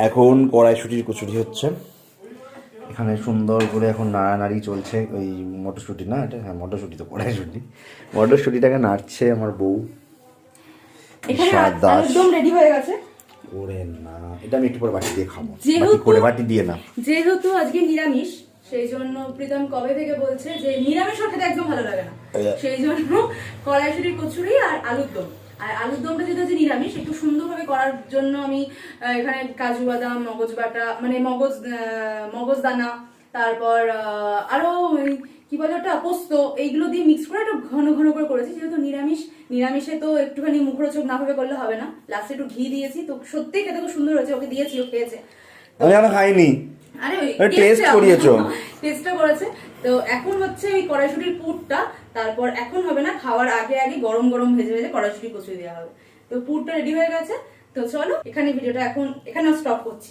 এখন কড়াইশুটির কচুরি হচ্ছে, এখানে সুন্দর করে এখন নাড়ানাড়ি চলছে। ওই মটরশুঁটি না, এটা হ্যাঁ মটরশুঁটি, তো কড়াইশুঁটি, মটরশুঁটিটাকে নাড়ছে আমার বউ। একদম রেডি হয়ে গেছে। ওরে না, এটা আমি একটু পরে বাটি দিয়ে খাবো, বাটি দিয়ে না। যেহেতু আজকে নিরামিষ, সেই জন্য প্রীতম কবে থেকে বলছে যে নিরামিষ খেতে একদম ভালো লাগে না, সেই জন্য কড়াইশুঁটির কচুরি আর আলুর দম। আর আলুর দমটা যেটা হচ্ছে নিরামিষ, একটু সুন্দরভাবে করার জন্য আমি এখানে কাজু বাদাম, মগজ বাটা, মানে মগজ দানা, তারপর আরো কি বলে ওটা, পোস্ত, এইগুলো দিয়ে মিক্স করে একটু ঘন ঘন করে করেছি। যেহেতু নিরামিষে তো একটুখানি মুখরোচক না ভাবে করলে হবে না, লাস্টে একটু ঘি দিয়েছি, তো সত্যিই খেতে খুব সুন্দর হয়েছে। ওকে দিয়েছি, ও খেয়েছে। আমি এখনো খাইনি, আরে টেস্ট করিয়েছো, টেস্টটা করেছে। তো এখন হচ্ছে ওই কড়াইশুঁটির পুরটা, তারপর এখন হবে না, খাওয়ার আগে আগে গরম গরম ভেজে ভেজে কড়াইশুঁটি কচুরি দেওয়া হবে। তো পুরটা রেডি হয়ে গেছে। তো চলো, এখানে ভিডিওটা এখন এখানে স্টপ করছি।